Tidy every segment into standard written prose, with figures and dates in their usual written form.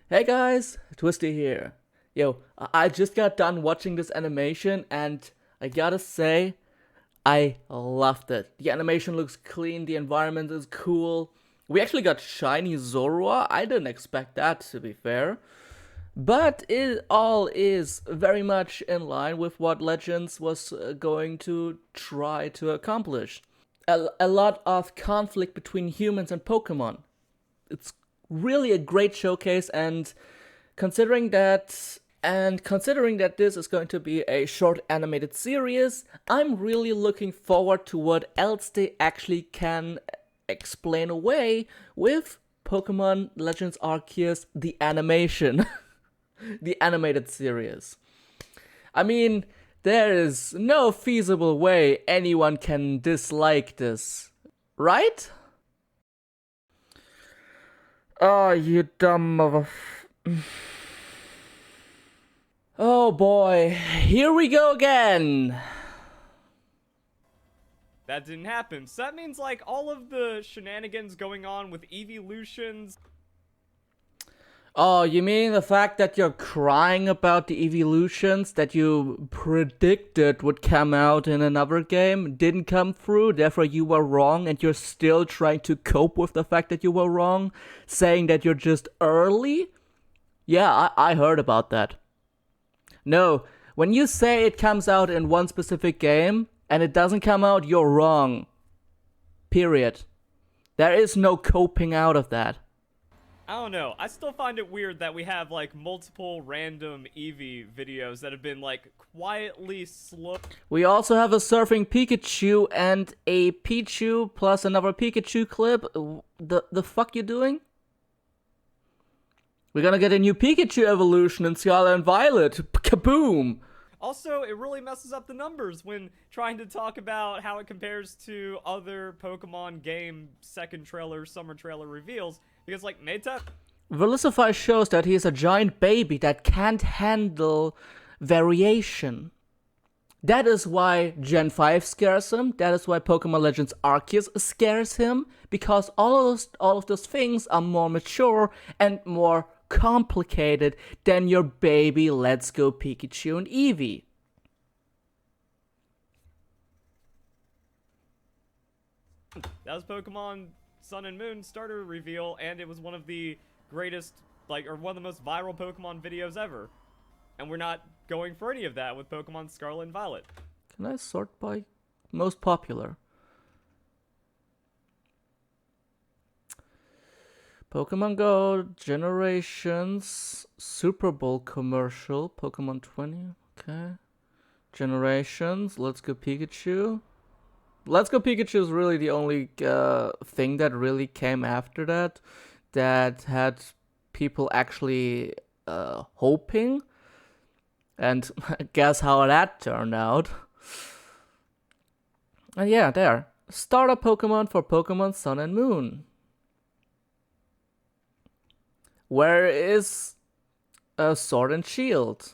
Hey guys, Twisty here. Yo, I just got done watching this animation and I gotta say, I loved it. The animation looks clean, the environment is cool. We actually got shiny Zorua. I didn't expect that, to be fair. But it all is very much in line with what Legends was going to try to accomplish. A lot of conflict between humans and Pokemon. It's really a great showcase, and considering that this is going to be a short animated series, I'm really looking forward to what else they actually can explain away with Pokemon Legends Arceus the animation. The animated series. I mean, there is no feasible way anyone can dislike this, right? Oh, you dumb mother. Oh boy, here we go again. That didn't happen. So that means, like, all of the shenanigans going on with evolutions. Oh, you mean the fact that you're crying about the evolutions that you predicted would come out in another game didn't come through, therefore you were wrong, and you're still trying to cope with the fact that you were wrong, saying that you're just early? Yeah, I heard about that. No, when you say it comes out in one specific game and it doesn't come out, you're wrong. Period. There is no coping out of that. I don't know. I still find it weird that we have, like, multiple random Eevee videos that have been, like, quietly slow. We also have a surfing Pikachu and a Pichu plus another Pikachu clip. The fuck you doing? We're gonna get a new Pikachu evolution in Scarlet and Violet. Kaboom! Also, it really messes up the numbers when trying to talk about how it compares to other Pokemon game second trailer, summer trailer reveals. Because, like, Maytap. Velicify shows that he is a giant baby that can't handle variation. That is why Gen 5 scares him. That is why Pokemon Legends Arceus scares him. Because all of those things are more mature and more complicated than your baby Let's Go Pikachu and Eevee. That was Pokemon Sun and Moon starter reveal, and it was one of the greatest, like, or one of the most viral Pokemon videos ever. And we're not going for any of that with Pokemon Scarlet and Violet. Can I sort by most popular? Pokemon Go, Generations, Super Bowl commercial, Pokemon 20, okay. Generations, Let's Go Pikachu. Let's Go Pikachu is really the only thing that really came after that had people actually hoping. And guess how that turned out. And yeah, there. Starter Pokemon for Pokemon Sun and Moon. Where is Sword and Shield?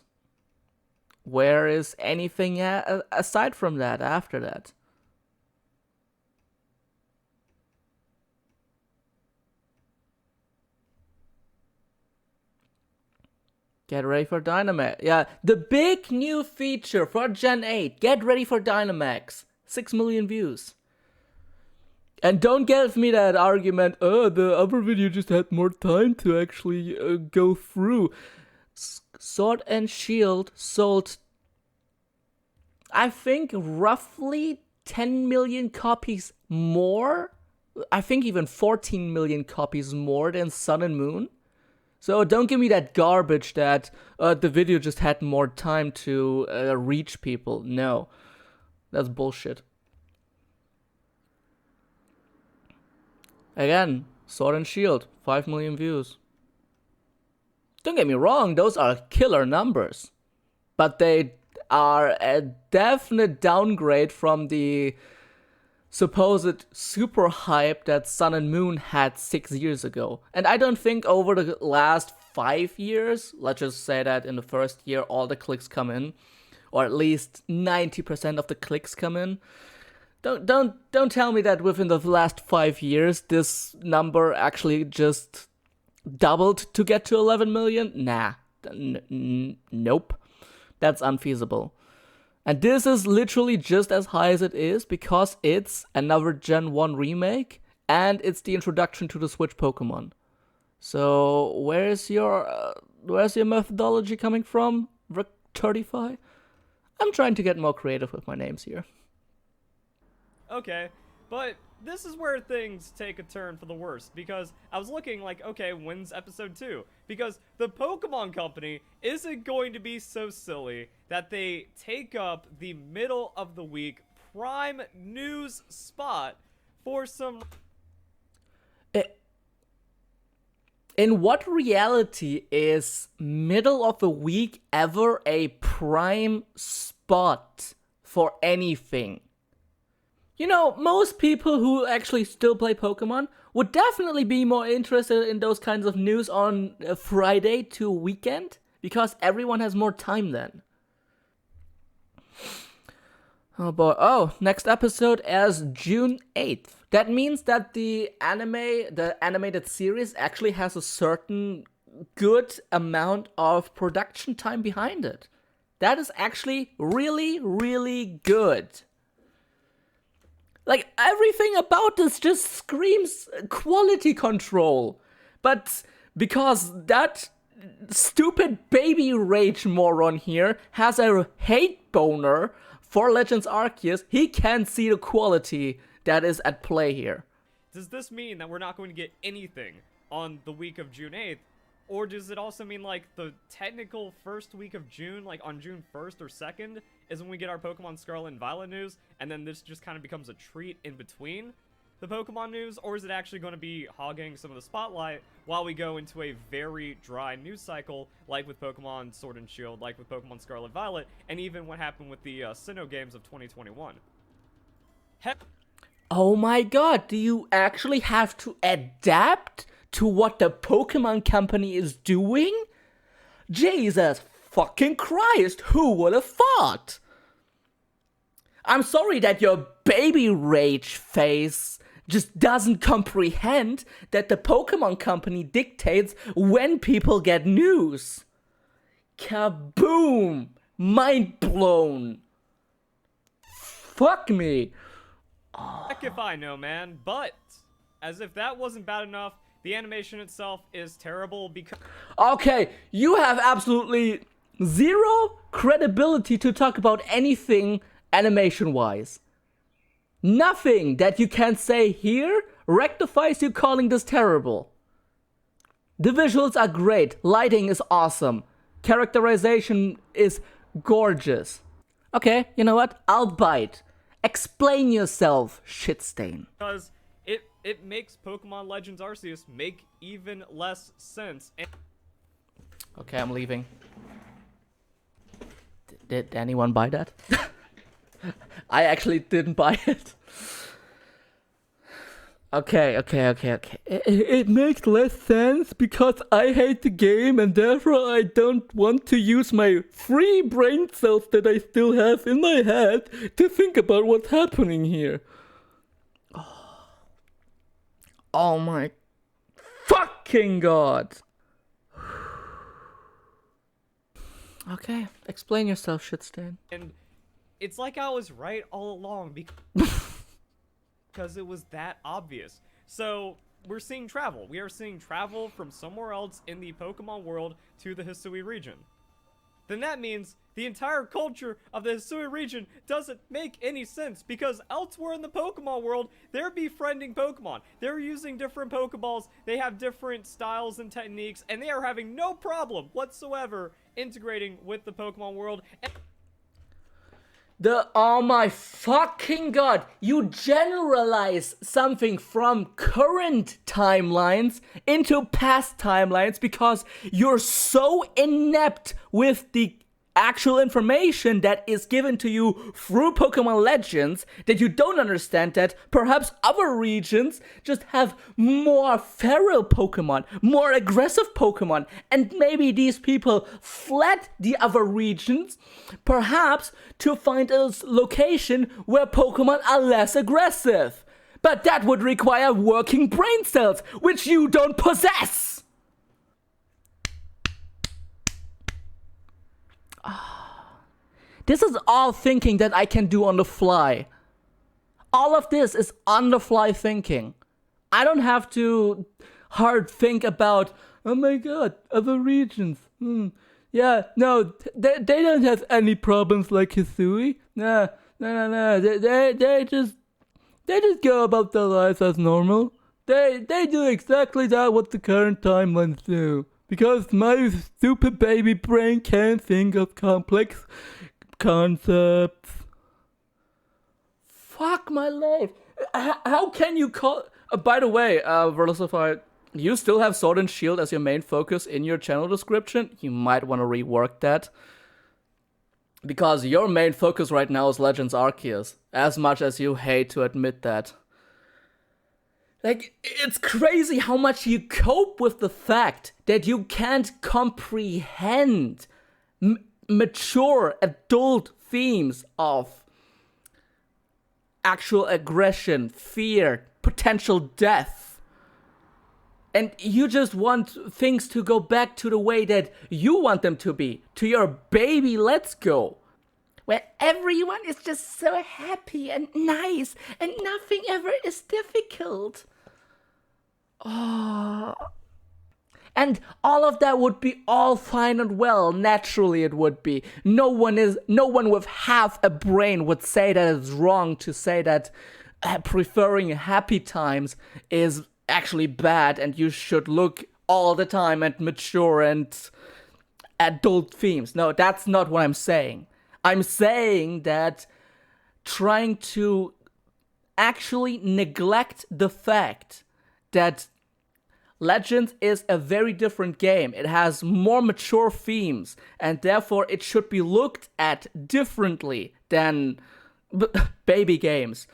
Where is anything aside from that, after that? Get ready for Dynamax. Yeah, the big new feature for Gen 8. Get ready for Dynamax. 6 million views. And don't give me that argument, the other video just had more time to actually go through. Sword and Shield sold, I think, roughly 10 million copies more. I think even 14 million copies more than Sun and Moon. So don't give me that garbage that the video just had more time to reach people. No, that's bullshit. Again, Sword and Shield, 5 million views. Don't get me wrong, those are killer numbers. But they are a definite downgrade from the supposed super hype that Sun and Moon had 6 years ago. And I don't think over the last 5 years, let's just say that in the first year all the clicks come in, or at least 90% of the clicks come in. Don't tell me that within the last 5 years this number actually just doubled to get to 11 million? Nah. Nope. That's unfeasible. And this is literally just as high as it is because it's another Gen 1 remake and it's the introduction to the Switch Pokemon. So where's your methodology coming from, Recturify? I'm trying to get more creative with my names here. Okay, but this is where things take a turn for the worst, because I was looking like, okay, when's episode 2? Because the Pokemon Company isn't going to be so silly that they take up the middle of the week prime news spot for some... In what reality is middle of the week ever a prime spot for anything? You know, most people who actually still play Pokemon would definitely be more interested in those kinds of news on a Friday to weekend, because everyone has more time then. Oh boy. Oh, next episode as June 8th. That means that the animated series actually has a certain good amount of production time behind it. That is actually really, really good. Like, everything about this just screams quality control. But because that stupid baby rage moron here has a hate boner for Legends Arceus, he can't see the quality that is at play here. Does this mean that we're not going to get anything on the week of June 8th? Or does it also mean, like, the technical first week of June, like on June 1st or 2nd, is when we get our Pokemon Scarlet and Violet news, and then this just kind of becomes a treat in between the Pokemon news? Or is it actually going to be hogging some of the spotlight while we go into a very dry news cycle, like with Pokemon Sword and Shield, like with Pokemon Scarlet Violet, and even what happened with the Sinnoh games of 2021? Oh my god, do you actually have to adapt to what the Pokemon Company is doing? Jesus fucking Christ, who would have thought? I'm sorry that your baby rage face just doesn't comprehend that the Pokemon Company dictates when people get news. Kaboom! Mind blown. Fuck me. Heck if I know, man. But, as if that wasn't bad enough, the animation itself is terrible because... Okay, you have absolutely zero credibility to talk about anything animation-wise. Nothing that you can say here rectifies you calling this terrible. The visuals are great, lighting is awesome, characterization is gorgeous. Okay, you know what? I'll bite. Explain yourself, shitstain. Because it makes Pokemon Legends Arceus make even less sense. Okay, I'm leaving. Did anyone buy that? I actually didn't buy it. Okay. It makes less sense because I hate the game and therefore I don't want to use my free brain cells that I still have in my head to think about what's happening here. Oh my fucking god. Okay, explain yourself, shitstain. And it's like I was right all along because it was that obvious. So we're seeing travel. We are seeing travel from somewhere else in the Pokemon world to the Hisui region. Then that means the entire culture of the Hisui region doesn't make any sense, because elsewhere in the Pokemon world, they're befriending Pokemon. They're using different Pokeballs, they have different styles and techniques, and they are having no problem whatsoever integrating with the Pokemon world. Oh my fucking god, you generalize something from current timelines into past timelines because you're so inept with the actual information that is given to you through Pokemon Legends that you don't understand that perhaps other regions just have more feral Pokemon, more aggressive Pokemon, and maybe these people fled the other regions perhaps to find a location where Pokemon are less aggressive. But that would require working brain cells, which you don't possess. This is all thinking that I can do on the fly. All of this is on the fly thinking. I don't have to hard think about, oh my god, other regions. Yeah, no, they don't have any problems like Hisui. No. They just go about their lives as normal. They do exactly that what the current timelines do. Because my stupid baby brain can't think of complex concepts. Fuck my life. How can you call... by the way, Versafire, you still have Sword and Shield as your main focus in your channel description. You might want to rework that. Because your main focus right now is Legends Arceus. As much as you hate to admit that. Like, it's crazy how much you cope with the fact that you can't comprehend mature adult themes of actual aggression, fear, potential death. And you just want things to go back to the way that you want them to be. To your baby Let's Go. Where everyone is just so happy and nice and nothing ever is difficult. Oh. And all of that would be all fine and well. Naturally it would be. No one with half a brain would say that it's wrong to say that preferring happy times is actually bad and you should look all the time at mature and adult themes. No, that's not what I'm saying. I'm saying that trying to actually neglect the fact that Legends is a very different game. It has more mature themes, and therefore it should be looked at differently than baby games.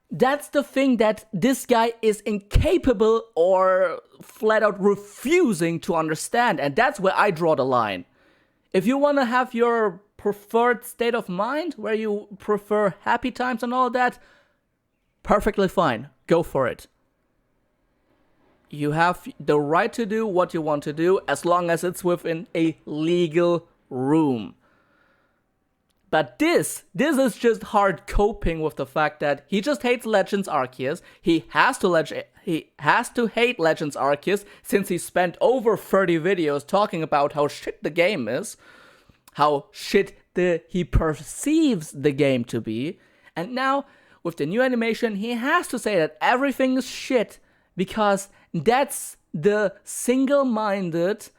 That's the thing that this guy is incapable or flat out refusing to understand, and that's where I draw the line. If you want to have your preferred state of mind, where you prefer happy times and all that, perfectly fine. Go for it. You have the right to do what you want to do as long as it's within a legal room. But this is just hard coping with the fact that he just hates Legends Arceus. He has to hate Legends Arceus since he spent over 30 videos talking about how shit the game is, how shit he perceives the game to be, and now with the new animation he has to say that everything is shit because that's the single-minded,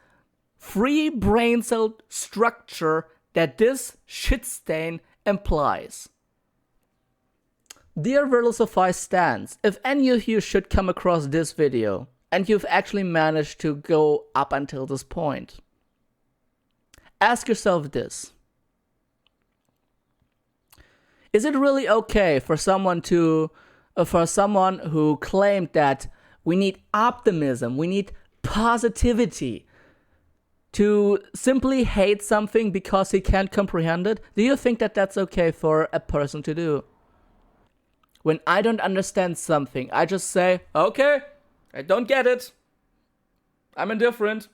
free brain cell structure that this shit stain implies. Dear Versafire stans, if any of you should come across this video, and you've actually managed to go up until this point, ask yourself this. Is it really okay for someone who claimed that we need optimism, we need positivity, to simply hate something because he can't comprehend it? Do you think that that's okay for a person to do? When I don't understand something, I just say, okay, I don't get it. I'm indifferent.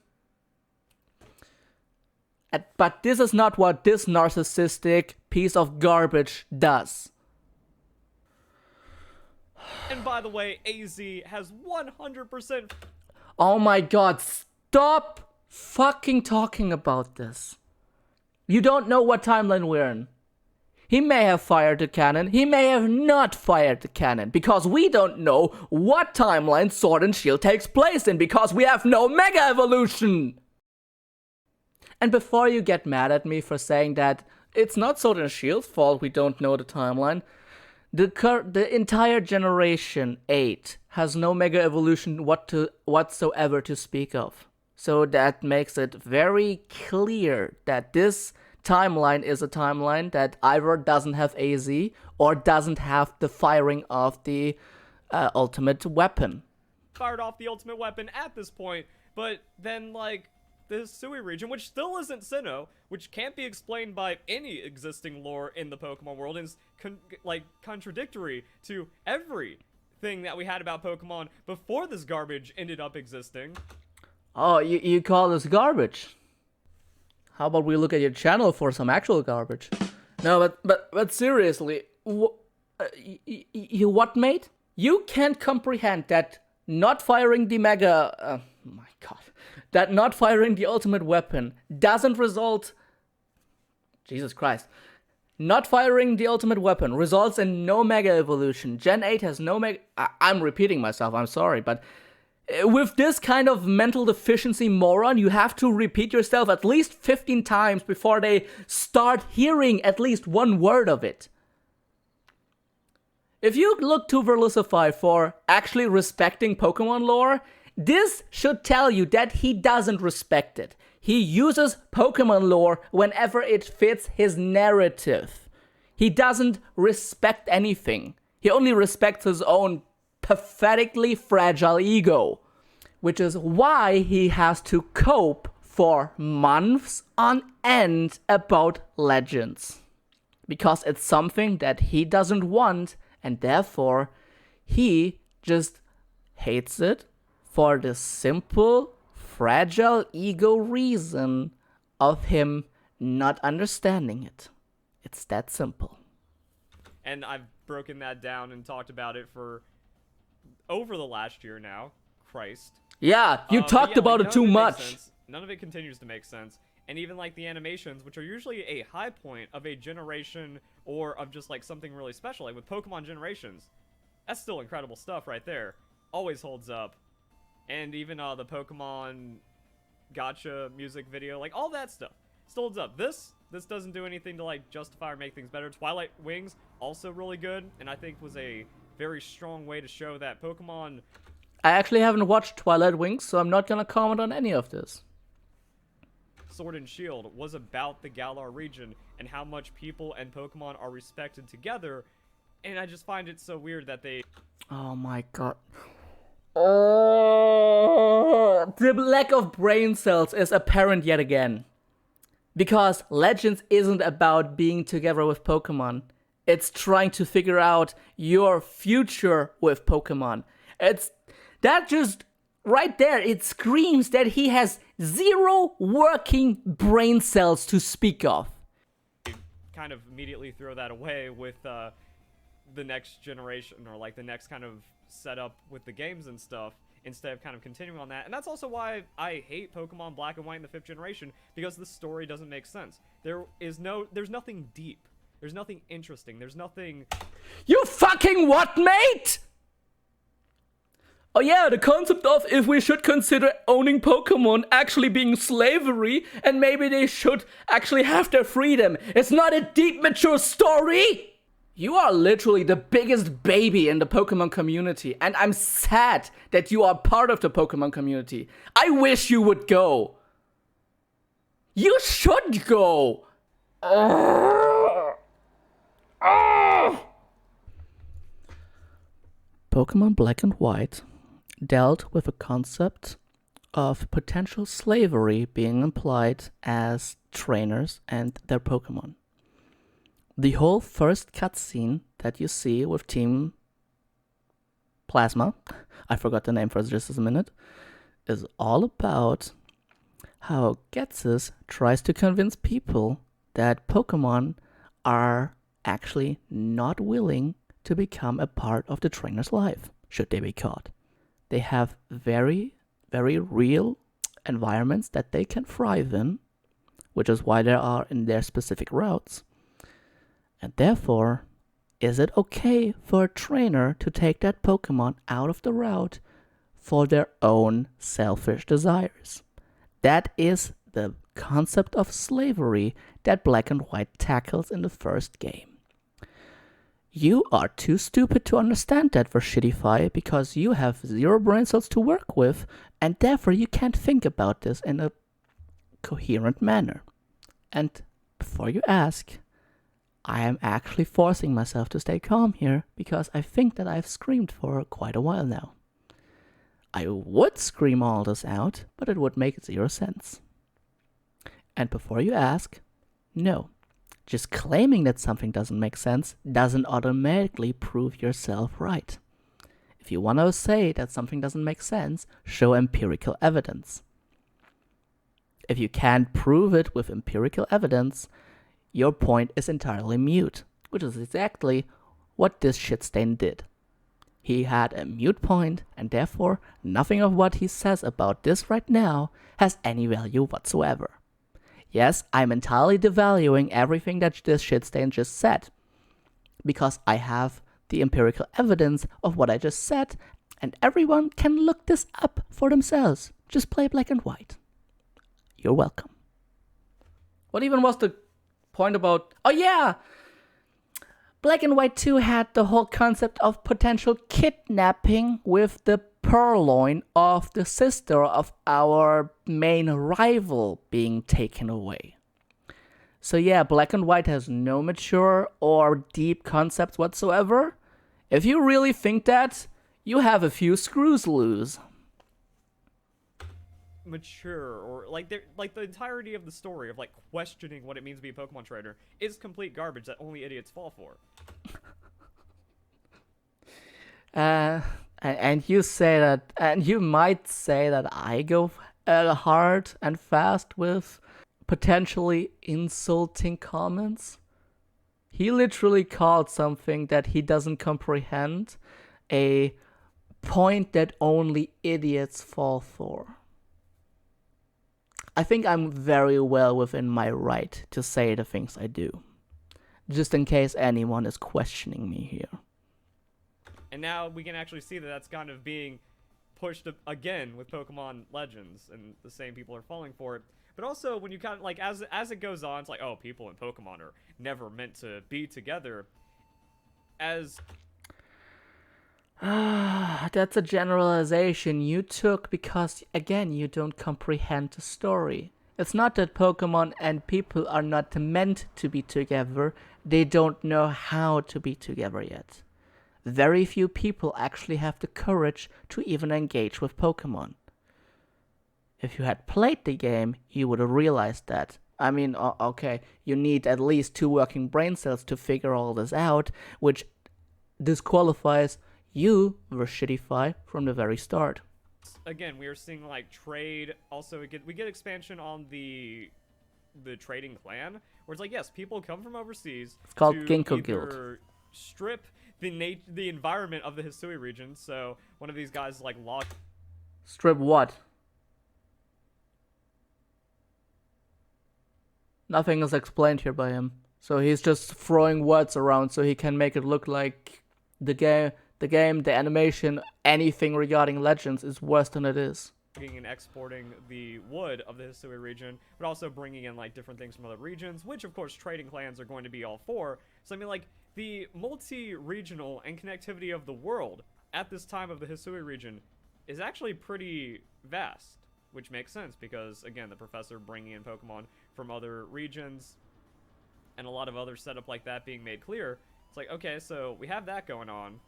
But this is not what this narcissistic piece of garbage does. And by the way, AZ has 100%... Oh my god, stop fucking talking about this. You don't know what timeline we're in. He may have fired the cannon, he may have not fired the cannon, because we don't know what timeline Sword and Shield takes place in, because we have no Mega Evolution! And before you get mad at me for saying that it's not Sword and Shield's fault we don't know the timeline, the entire Generation 8 has no Mega Evolution whatsoever to speak of. So that makes it very clear that this timeline is a timeline that either doesn't have AZ or doesn't have the firing of the ultimate weapon. Fired off the ultimate weapon at this point, but then, like, the Sui region, which still isn't Sinnoh, which can't be explained by any existing lore in the Pokemon world, and is contradictory to everything that we had about Pokemon before this garbage ended up existing. Oh, you call this garbage? How about we look at your channel for some actual garbage? No, but seriously, you what, mate? You can't comprehend that not firing the mega... my god. That not firing the ultimate weapon doesn't result... Jesus Christ. Not firing the ultimate weapon results in no mega evolution. Gen 8 has no mega... I'm repeating myself, I'm sorry, but... With this kind of mental deficiency moron, you have to repeat yourself at least 15 times before they start hearing at least one word of it. If you look to Verlicify for actually respecting Pokemon lore, this should tell you that he doesn't respect it. He uses Pokemon lore whenever it fits his narrative. He doesn't respect anything. He only respects his own pathetically fragile ego, which is why he has to cope for months on end about Legends. Because it's something that he doesn't want, and therefore he just hates it for the simple, fragile ego reason of him not understanding it. It's that simple. And I've broken that down and talked about it for over the last year now. Christ. Yeah, you talked about it too much. None of it continues to make sense. And even like the animations, which are usually a high point of a generation or of just like something really special, like with Pokemon Generations, that's still incredible stuff right there. Always holds up. And even the Pokemon Gotcha music video, like all that stuff still holds up. This doesn't do anything to like justify or make things better. Twilight Wings, also really good, and I think was a very strong way to show that Pokemon... I actually haven't watched Twilight Wings, so I'm not gonna comment on any of this. Sword and Shield was about the Galar region and how much people and Pokemon are respected together, and I just find it so weird that they... Oh my god. Oh, the lack of brain cells is apparent yet again. Because Legends isn't about being together with Pokemon. It's trying to figure out your future with Pokemon. It's... That just, right there, it screams that he has zero working brain cells to speak of. Kind of immediately throw that away with the next generation, or like the next kind of setup with the games and stuff, instead of kind of continuing on that. And that's also why I hate Pokemon Black and White in the 5th generation, because the story doesn't make sense. There's nothing deep. There's nothing interesting. There's nothing... You fucking what, mate? Oh yeah, the concept of if we should consider owning Pokemon actually being slavery, and maybe they should actually have their freedom. It's not a deep, mature story! You are literally the biggest baby in the Pokemon community, and I'm sad that you are part of the Pokemon community. I wish you would go. You should go! Pokemon Black and White dealt with a concept of potential slavery being implied as trainers and their Pokemon. The whole first cutscene that you see with Team Plasma, I forgot the name for just a minute, is all about how Ghetsis tries to convince people that Pokemon are actually not willing to become a part of the trainer's life, should they be caught. They have very, very real environments that they can thrive in, which is why they are in their specific routes. And therefore, is it okay for a trainer to take that Pokemon out of the route for their own selfish desires? That is the concept of slavery that Black and White tackles in the first game. You are too stupid to understand that, Vershidify, because you have zero brain cells to work with, and therefore you can't think about this in a coherent manner. And before you ask, I am actually forcing myself to stay calm here, because I think that I've screamed for quite a while now. I would scream all this out, but it would make zero sense. And before you ask, no. Just claiming that something doesn't make sense doesn't automatically prove yourself right. If you want to say that something doesn't make sense, show empirical evidence. If you can't prove it with empirical evidence, your point is entirely mute, which is exactly what this shitstain did. He had a mute point, and therefore nothing of what he says about this right now has any value whatsoever. Yes, I'm entirely devaluing everything that this shitstain just said, because I have the empirical evidence of what I just said, and everyone can look this up for themselves. Just play black and white. You're welcome. What even was the point about... Oh yeah! Black and White 2 had the whole concept of potential kidnapping with the purloin of the sister of our main rival being taken away. So yeah, Black and White has no mature or deep concepts whatsoever. If you really think that, you have a few screws loose. Mature, or like the entirety of the story of like questioning what it means to be a Pokemon trader is complete garbage that only idiots fall for. And you say that, and you might say that I go hard and fast with potentially insulting comments. He literally called something that he doesn't comprehend a point that only idiots fall for. I think I'm very well within my right to say the things I do, just in case anyone is questioning me here. And now we can actually see that that's kind of being pushed again with Pokemon Legends, and the same people are falling for it. But also, when you kind of, like, as it goes on, it's like, oh, people in Pokemon are never meant to be together. That's a generalization you took because, again, you don't comprehend the story. It's not that Pokemon and people are not meant to be together, they don't know how to be together yet. Very few people actually have the courage to even engage with Pokemon. If you had played the game, you would have realized that. I mean, okay, you need at least 2 working brain cells to figure all this out, which disqualifies you were Shittify from the very start. Again, we are seeing like trade. Also, we get expansion on the trading clan, where it's like, yes, people come from overseas. It's called to Ginkgo Guild. Strip the environment of the Hisui region. So one of these guys like strip what? Nothing is explained here by him. So he's just throwing words around so he can make it look like the game, the animation, anything regarding Legends is worse than it is. And exporting the wood of the Hisui region, but also bringing in like different things from other regions, which of course trading clans are going to be all for. So I mean, like, the multi-regional and connectivity of the world at this time of the Hisui region is actually pretty vast, which makes sense because, again, the professor bringing in Pokemon from other regions and a lot of other setup like that being made clear. It's like, okay, so we have that going on,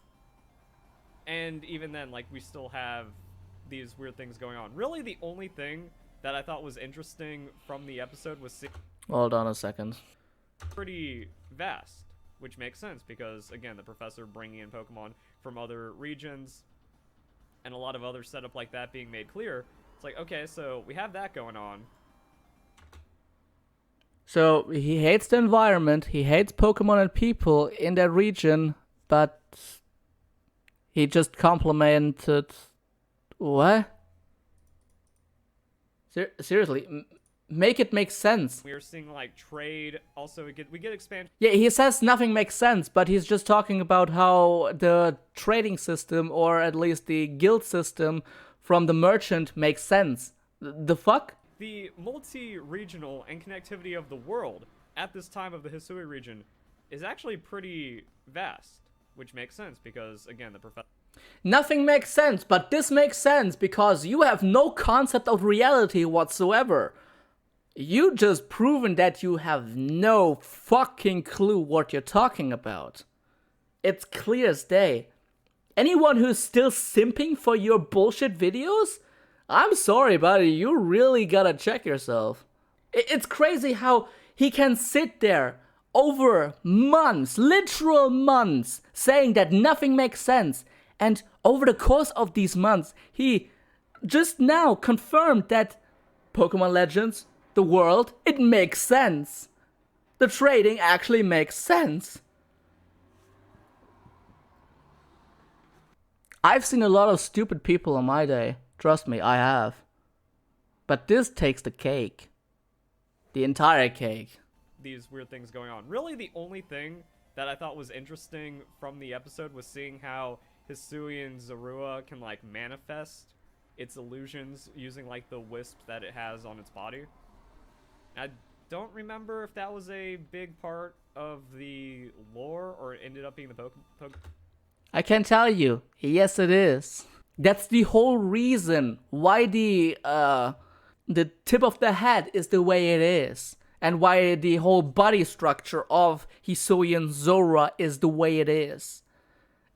and even then, like, we still have these weird things going on. Really, the only thing that I thought was interesting from the episode was hold on a second. Pretty vast, which makes sense because, again, the professor bringing in Pokemon from other regions and a lot of other setup like that being made clear. It's like, okay, so we have that going on. So he hates the environment, he hates Pokemon and people in that region, but he just complimented... What? Seriously, make it make sense. We are seeing like trade. Also, we get expansion. Yeah, he says nothing makes sense, but he's just talking about how the trading system, or at least the guild system from the merchant, makes sense. The fuck? The multi-regional and connectivity of the world at this time of the Hisui region is actually pretty vast, which makes sense because, again, the professor... Nothing makes sense, but this makes sense because you have no concept of reality whatsoever. You just proven that you have no fucking clue what you're talking about. It's clear as day. Anyone who's still simping for your bullshit videos? I'm sorry, buddy, you really gotta check yourself. It's crazy how he can sit there over months, literal months, saying that nothing makes sense. And over the course of these months, he just now confirmed that Pokemon Legends the world, it makes sense. The trading actually makes sense. I've seen a lot of stupid people in my day. Trust me, I have. But this takes the cake. The entire cake. These weird things going on. Really, the only thing that I thought was interesting from the episode was seeing how Hisui and Zorua can, like, manifest its illusions using, like, the wisp that it has on its body. I don't remember if that was a big part of the lore or it ended up being the I can tell you, yes it is. That's the whole reason why the tip of the head is the way it is. And why the whole body structure of Hisui and Zorua is the way it is.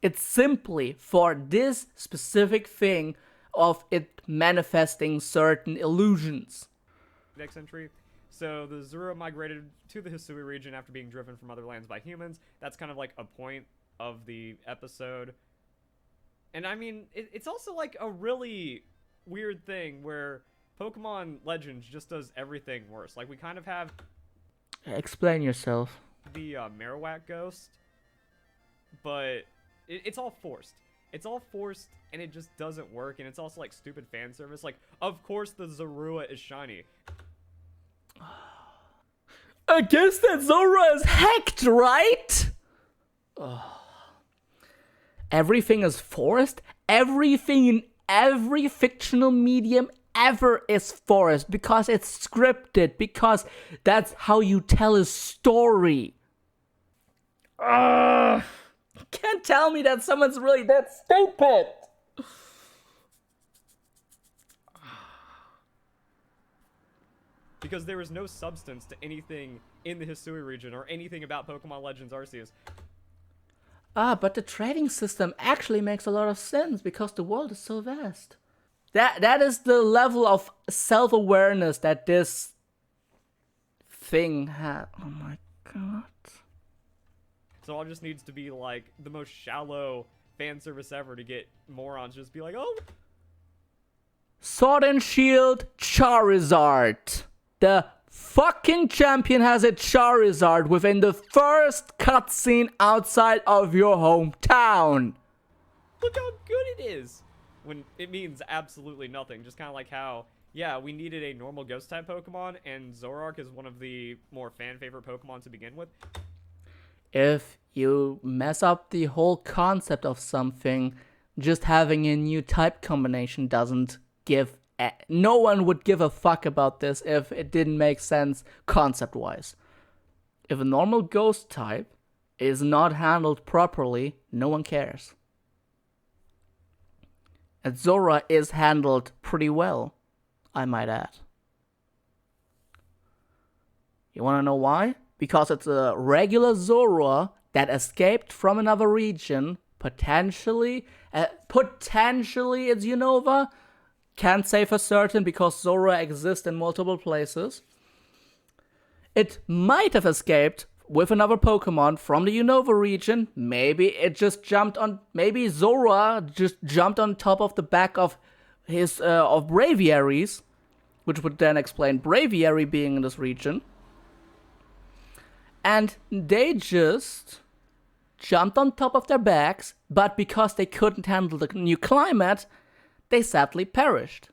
It's simply for this specific thing of it manifesting certain illusions. Next entry. So the Zorua migrated to the Hisui region after being driven from other lands by humans. That's kind of like a point of the episode. And I mean, it's also like a really weird thing where Pokemon Legends just does everything worse. Like, we kind of have... Explain yourself. The Marowak ghost, but it's all forced. It's all forced, and it just doesn't work, and it's also, like, stupid fan service. Like, of course the Zorua is shiny. I guess that Zorua is hacked, right? Everything is forced. Everything in every fictional medium ever is forced because it's scripted, because that's how you tell a story. You can't tell me that someone's really that stupid. Because there is no substance to anything in the Hisui region or anything about Pokemon Legends Arceus. But the trading system actually makes a lot of sense because the world is so vast. That is the level of self-awareness that this thing had. Oh my god. So it just needs to be like the most shallow fan service ever to get morons just be like, oh. Sword and Shield Charizard. The fucking champion has a Charizard within the first cutscene outside of your hometown. Look how good it is. When it means absolutely nothing. Just kind of like how, yeah, we needed a normal ghost-type Pokemon, and Zoroark is one of the more fan-favorite Pokemon to begin with. If you mess up the whole concept of something, just having a new type combination doesn't give... No one would give a fuck about this if it didn't make sense concept-wise. If a normal ghost type is not handled properly, no one cares. And Zorua is handled pretty well, I might add. You wanna know why? Because it's a regular Zorua that escaped from another region, potentially it's Unova. Can't say for certain because Zorua exists in multiple places. It might have escaped with another Pokemon from the Unova region. Maybe Zorua just jumped on top of the back of his of Braviaries, which would then explain Braviary being in this region. And they just jumped on top of their backs, but because they couldn't handle the new climate, they sadly perished.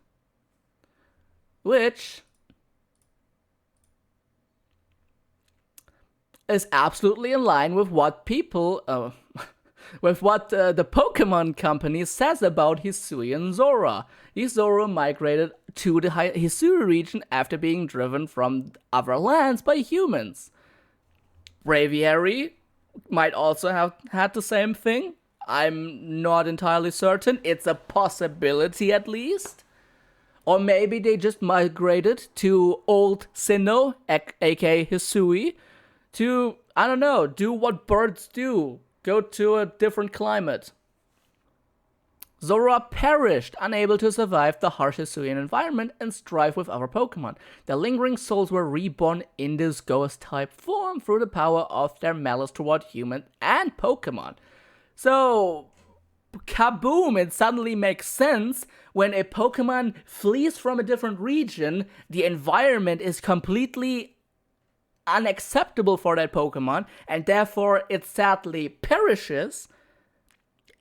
Which is absolutely in line with what people, with what the Pokemon company says about Hisui and Zorua. Zorua migrated to the Hisui region after being driven from other lands by humans. Braviary might also have had the same thing. I'm not entirely certain. It's a possibility at least. Or maybe they just migrated to Old Sinnoh, aka Hisui, to, I don't know, do what birds do. Go to a different climate. Zorua perished, unable to survive the harsh Hisuian environment and strive with other Pokemon. Their lingering souls were reborn in this ghost-type form through the power of their malice toward humans and Pokemon. So, kaboom, it suddenly makes sense when a Pokemon flees from a different region, the environment is completely unacceptable for that Pokemon, and therefore it sadly perishes,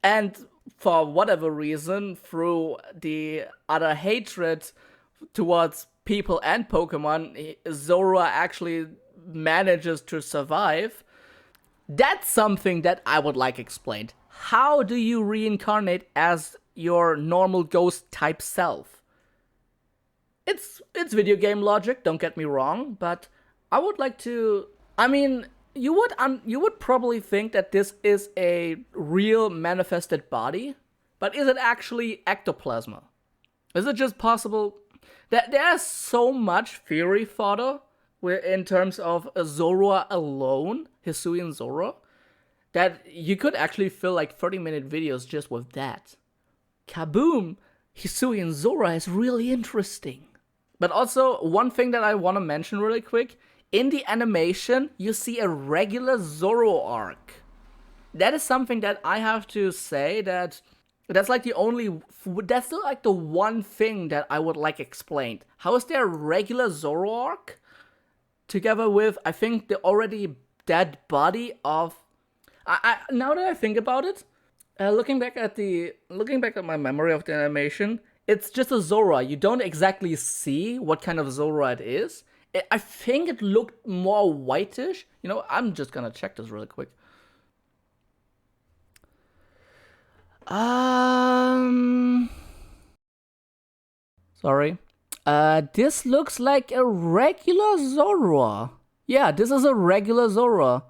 and for whatever reason, through the utter hatred towards people and Pokemon, Zorua actually manages to survive. That's something that I would like explained. How do you reincarnate as your normal ghost type self? It's video game logic, don't get me wrong, but I would like to... I mean, you would probably think that this is a real manifested body, but is it actually ectoplasm? Is it just possible that there's so much theory fodder in terms of Zorua alone, Hisuian Zorua, that you could actually fill like 30-minute videos just with that. Kaboom! Hisuian Zorua is really interesting. But also, one thing that I want to mention really quick, in the animation, you see a regular Zoro arc. That is something that I have to say that's like the one thing that I would like explained. How is there a regular Zoro arc together with, I think, the already dead body of... now that I think about it, looking back at my memory of the animation, it's just a Zorua. You don't exactly see what kind of Zorua it is. I think it looked more whitish. You know, I'm just gonna check this really quick. Sorry. This looks like a regular Zorua. Yeah, this is a regular Zorua.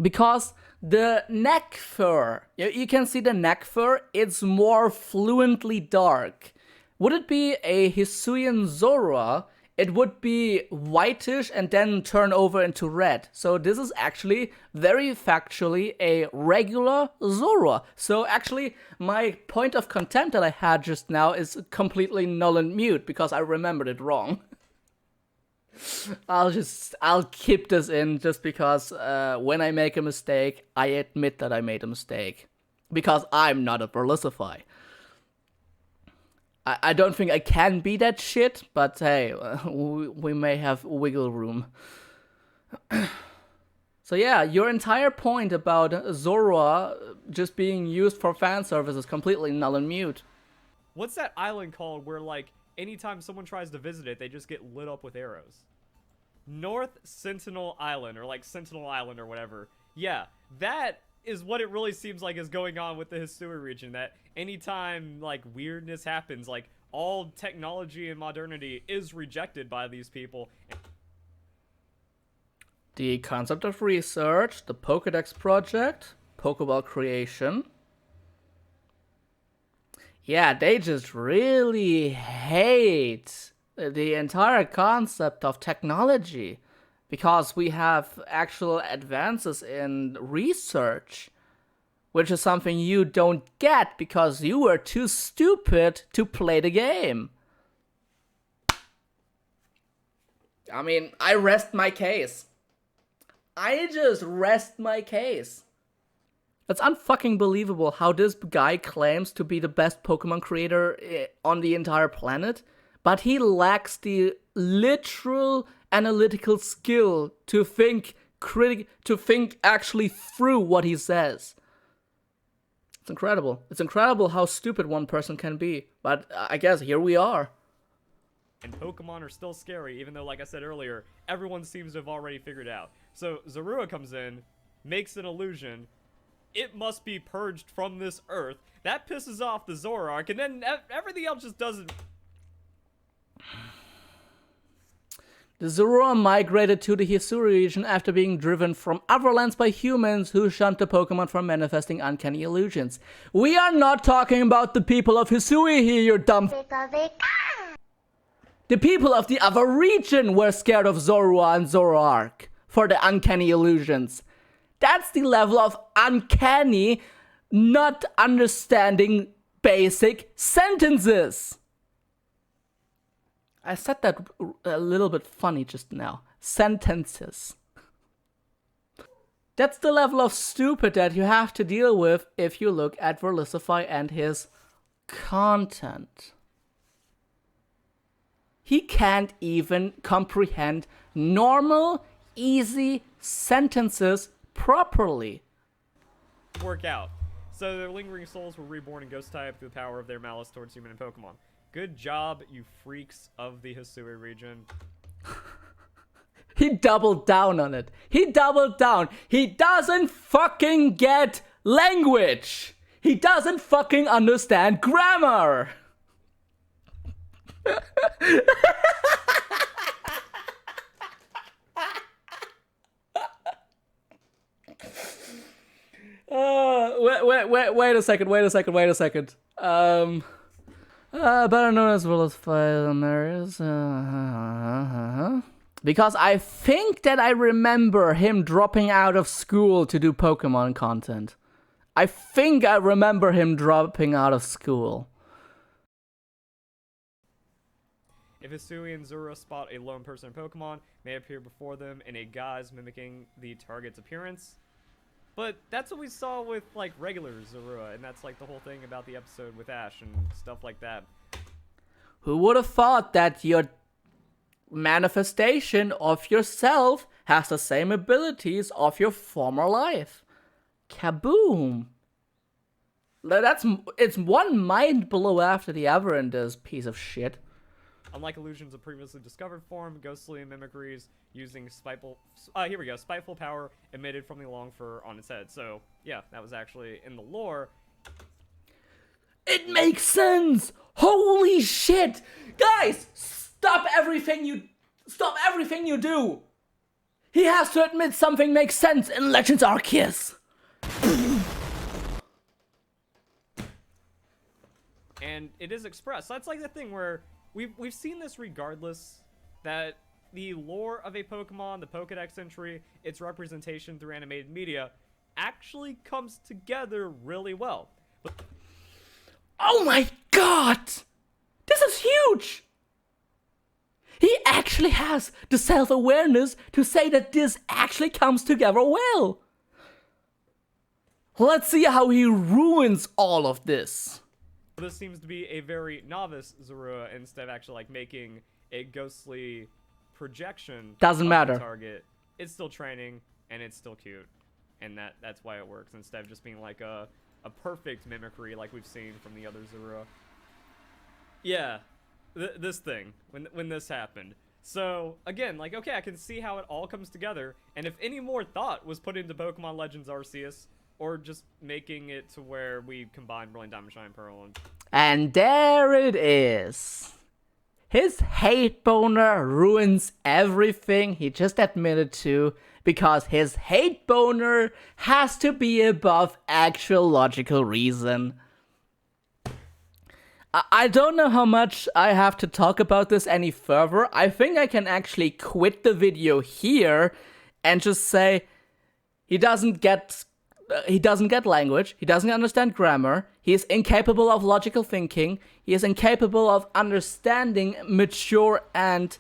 Because the neck fur, you can see the neck fur, it's more fluently dark. Would it be a Hisuian Zorua, it would be whitish and then turn over into red. So this is actually very factually a regular Zorua. So actually my point of content that I had just now is completely null and mute because I remembered it wrong. I'll keep this in just because when I make a mistake, I admit that I made a mistake. Because I'm not a Verlicify. I don't think I can be that shit, but hey, we may have wiggle room. So yeah, your entire point about Zorua just being used for fan service is completely null and mute. What's that island called where, like, anytime someone tries to visit it, they just get lit up with arrows? North Sentinel Island, or like Sentinel Island or whatever. Yeah, that is what it really seems like is going on with the Hisui region, that anytime, like, weirdness happens, like, all technology and modernity is rejected by these people. The concept of research, the Pokédex project, Pokéball creation. Yeah, they just really hate the entire concept of technology. Because we have actual advances in research, which is something you don't get because you were too stupid to play the game. I mean, I rest my case. I just rest my case. It's unfucking believable how this guy claims to be the best Pokemon creator on the entire planet, but he lacks the literal analytical skill to think actually through what he says. It's incredible. It's incredible how stupid one person can be. But I guess here we are. And Pokemon are still scary, even though, like I said earlier, everyone seems to have already figured out. So Zorua comes in, makes an illusion. It must be purged from this earth. That pisses off the Zoroark, and then everything else just doesn't... The Zorua migrated to the Hisui region after being driven from other lands by humans who shunned the Pokemon from manifesting uncanny illusions. We are not talking about the people of Hisui here, you dumb... The people of the other region were scared of Zorua and Zoroark for the uncanny illusions. That's the level of uncanny not understanding basic sentences. I said that a little bit funny just now. Sentences. That's the level of stupid that you have to deal with if you look at Verlisify and his content. He can't even comprehend normal, easy sentences properly. Work out. So their lingering souls were reborn in ghost type through the power of their malice towards human and Pokemon. Good job, you freaks of the Hisui region. He doubled down on it. He doubled down. He doesn't fucking get language. He doesn't fucking understand grammar. Wait a second. Better known as well as Fire Areas. Because I think that I remember him dropping out of school to do Pokemon content. I think I remember him dropping out of school. If Hisui and Zura spot a lone person in Pokemon, may appear before them in a guise mimicking the target's appearance. But that's what we saw with, like, regular Zorua, and that's, like, the whole thing about the episode with Ash and stuff like that. Who would have thought that your manifestation of yourself has the same abilities of your former life? Kaboom! It's one mind blow after the other in this piece of shit. Unlike illusions of previously discovered form, ghostly mimicries using spiteful power emitted from the long fur on its head. So, yeah, that was actually in the lore. It makes sense! Holy shit! Guys, stop everything you do! He has to admit something makes sense in Legends Arceus! And it is expressed. That's like the thing where we've seen this regardless, that the lore of a Pokemon, the Pokedex entry, its representation through animated media, actually comes together really well. Oh my god! This is huge! He actually has the self-awareness to say that this actually comes together well. Let's see how he ruins all of this. This seems to be a very novice Zorua instead of actually like making a ghostly projection. Doesn't matter. The target. It's still training and it's still cute, and that's why it works instead of just being like a perfect mimicry like we've seen from the other Zorua. Yeah, this thing when this happened. So again, like, okay, I can see how it all comes together, and if any more thought was put into Pokemon Legends Arceus, or just making it to where we combine Brilliant Diamond, Shine Pearl, and there it is. His hate boner ruins everything he just admitted to, because his hate boner has to be above actual logical reason. I don't know how much I have to talk about this any further. I think I can actually quit the video here and just say he doesn't get language, he doesn't understand grammar, he is incapable of logical thinking, he is incapable of understanding mature and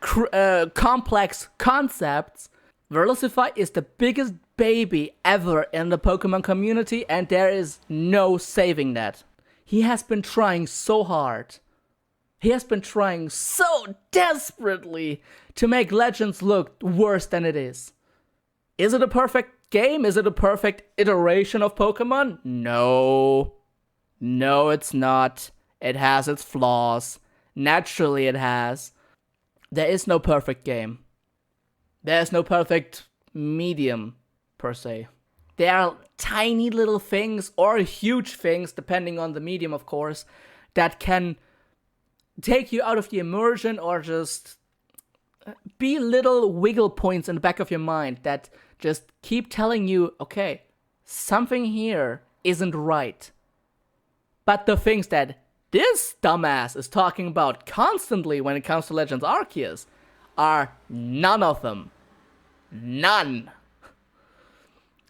complex concepts. Verlisify is the biggest baby ever in the Pokemon community, and there is no saving that. He has been trying so hard. He has been trying so desperately to make Legends look worse than it is. Is it a perfect game? Is it a perfect iteration of Pokemon? No. No, it's not. It has its flaws. Naturally, it has. There is no perfect game. There's no perfect medium, per se. There are tiny little things, or huge things, depending on the medium, of course, that can take you out of the immersion, or just be little wiggle points in the back of your mind that just keep telling you, okay, something here isn't right. But the things that this dumbass is talking about constantly when it comes to Legends Arceus are none of them. None.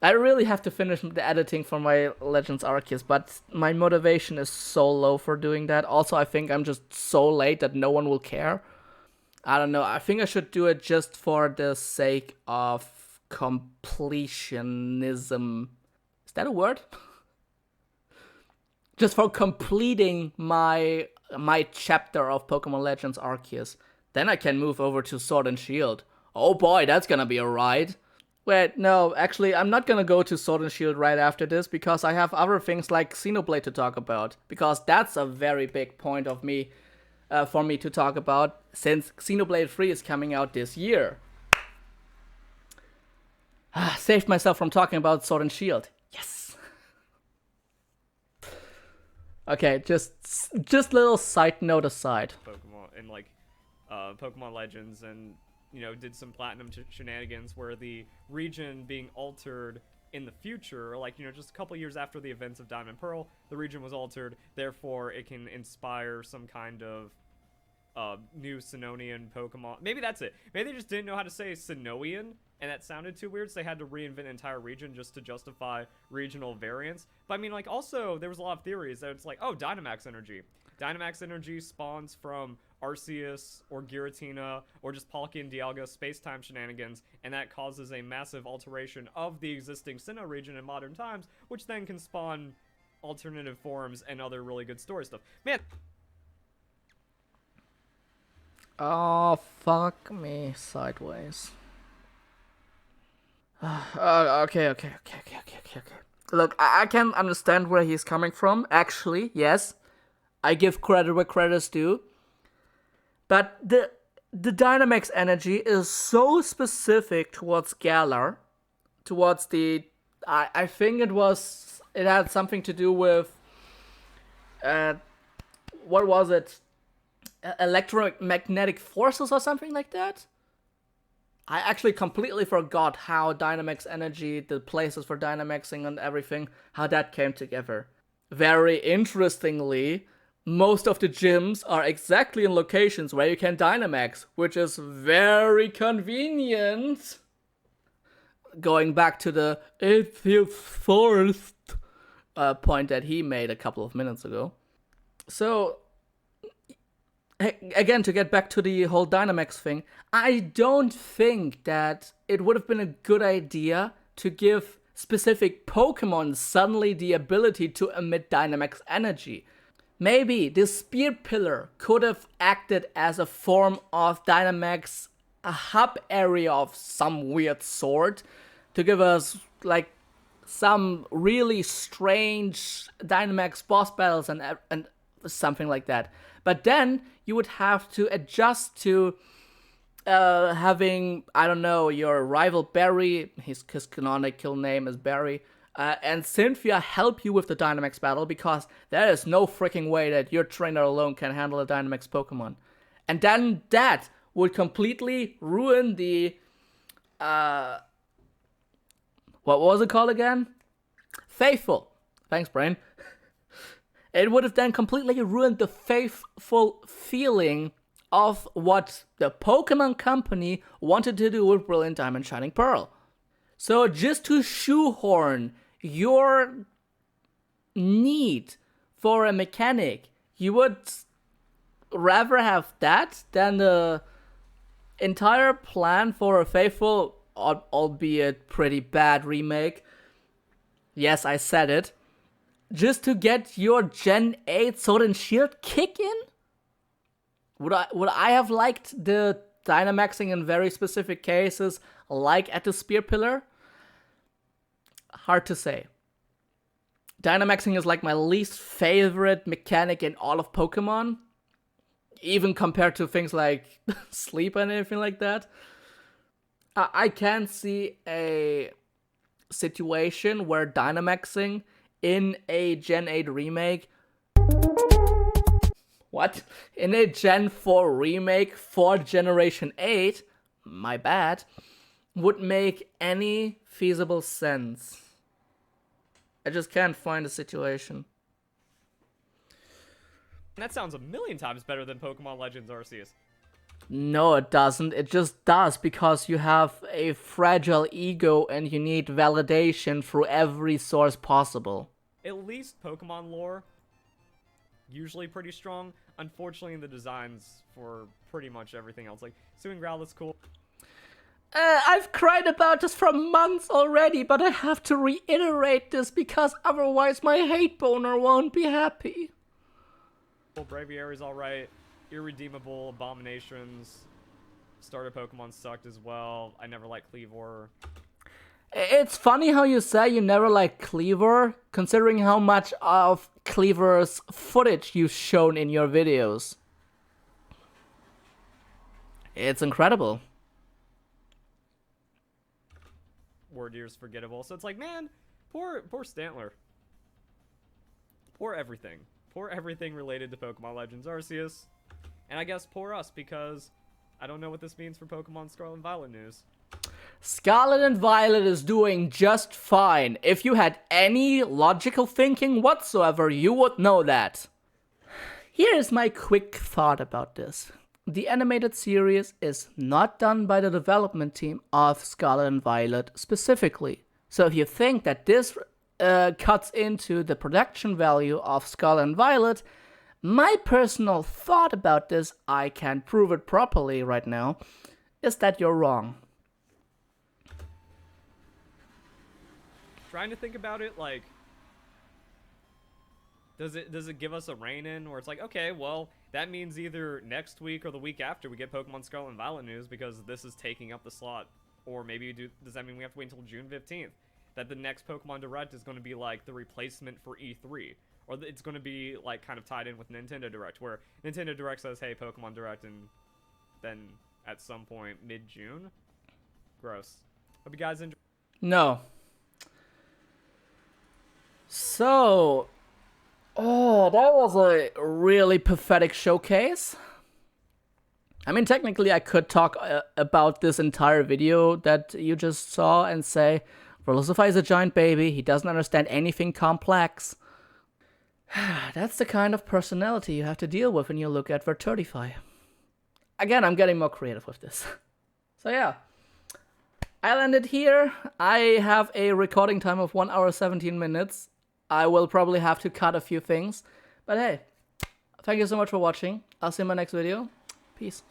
I really have to finish the editing for my Legends Arceus, but my motivation is so low for doing that. Also, I think I'm just so late that no one will care. I don't know, I think I should do it just for the sake of completionism. Is that a word? Just for completing my chapter of Pokemon Legends Arceus. Then I can move over to Sword and Shield. Oh boy, that's gonna be a ride. Wait, no, actually, I'm not gonna go to Sword and Shield right after this because I have other things like Xenoblade to talk about. Because that's a very big point of me, for me to talk about, since Xenoblade 3 is coming out this year. Saved myself from talking about Sword and Shield. Yes. Okay, just little side note aside. Pokemon and like Pokemon Legends, and you know, did some platinum shenanigans where the region being altered in the future, like, you know, just a couple years after the events of Diamond and Pearl, the region was altered, therefore it can inspire some kind of new Sinnohian Pokemon. Maybe that's it. Maybe they just didn't know how to say Sinnohian, and that sounded too weird, so they had to reinvent an entire region just to justify regional variants. But I mean, like, also, there was a lot of theories that it's like, oh, Dynamax energy. Dynamax energy spawns from Arceus or Giratina or just Palkia and Dialga space-time shenanigans, and that causes a massive alteration of the existing Sinnoh region in modern times, which then can spawn alternative forms and other really good story stuff. Man. Oh, fuck me sideways. Okay. Look, I can understand where he's coming from, actually, yes. I give credit where credit's due. But the Dynamax energy is so specific towards Galar, towards the... I think it had something to do with... what was it? Electromagnetic forces or something like that? I actually completely forgot how Dynamax energy, the places for Dynamaxing and everything, how that came together. Very interestingly, most of the gyms are exactly in locations where you can Dynamax, which is very convenient. Going back to the it feels forced point that he made a couple of minutes ago. So, again, to get back to the whole Dynamax thing, I don't think that it would have been a good idea to give specific Pokemon suddenly the ability to emit Dynamax energy. Maybe the Spear Pillar could have acted as a form of Dynamax, a hub area of some weird sort, to give us, like, some really strange Dynamax boss battles and something like that. But then you would have to adjust to having, I don't know, your rival Barry, his canonical name is Barry, and Cynthia help you with the Dynamax battle, because there is no freaking way that your trainer alone can handle a Dynamax Pokemon. And then that would completely ruin the... what was it called again? Faithful. Thanks, brain. It would have then completely ruined the faithful feeling of what the Pokemon Company wanted to do with Brilliant Diamond Shining Pearl. So just to shoehorn your need for a mechanic, you would rather have that than the entire plan for a faithful, albeit pretty bad remake. Yes, I said it. Just to get your Gen 8 Sword and Shield kick in? Would I have liked the Dynamaxing in very specific cases, like at the Spear Pillar? Hard to say. Dynamaxing is like my least favorite mechanic in all of Pokemon, even compared to things like sleep and anything like that. I can see a situation where Dynamaxing in a Gen 8 remake... What? In a Gen 4 remake for Generation 8, my bad, would make any feasible sense. I just can't find a situation. That sounds a million times better than Pokemon Legends Arceus. No, it doesn't. It just does, because you have a fragile ego and you need validation through every source possible. At least Pokemon lore, usually pretty strong. Unfortunately, the designs for pretty much everything else, like Suing Growlithe's cool. I've cried about this for months already, but I have to reiterate this because otherwise my hate boner won't be happy. Well, Braviary's alright. Irredeemable Abominations. Starter Pokemon sucked as well. I never liked Cleavor. It's funny how you say you never liked Cleavor, considering how much of Cleavor's footage you've shown in your videos. It's incredible. Wordier's forgettable. So it's like, man, poor Stantler. Poor everything. Poor everything related to Pokemon Legends Arceus. And I guess poor us, because I don't know what this means for Pokemon Scarlet and Violet news. Scarlet and Violet is doing just fine. If you had any logical thinking whatsoever, you would know that. Here is my quick thought about this. The animated series is not done by the development team of Scarlet and Violet specifically. So if you think that this cuts into the production value of Scarlet and Violet, my personal thought about this, I can't prove it properly right now, is that you're wrong. Trying to think about it, like, does it give us a rein-in where it's like, okay, well, that means either next week or the week after we get Pokemon Scarlet and Violet news because this is taking up the slot, or maybe does that mean we have to wait until June 15th? That the next Pokemon Direct is going to be like the replacement for E3, or it's going to be like kind of tied in with Nintendo Direct, where Nintendo Direct says, hey, Pokemon Direct, and then at some point mid-June. Gross. Hope you guys enjoy. No. So, that was a really pathetic showcase. I mean, technically I could talk about this entire video that you just saw and say, Velusify is a giant baby, he doesn't understand anything complex. That's the kind of personality you have to deal with when you look at Verturtify. Again, I'm getting more creative with this. So yeah, I'll end it here. I have a recording time of 1 hour 17 minutes. I will probably have to cut a few things. But hey, thank you so much for watching. I'll see you in my next video. Peace.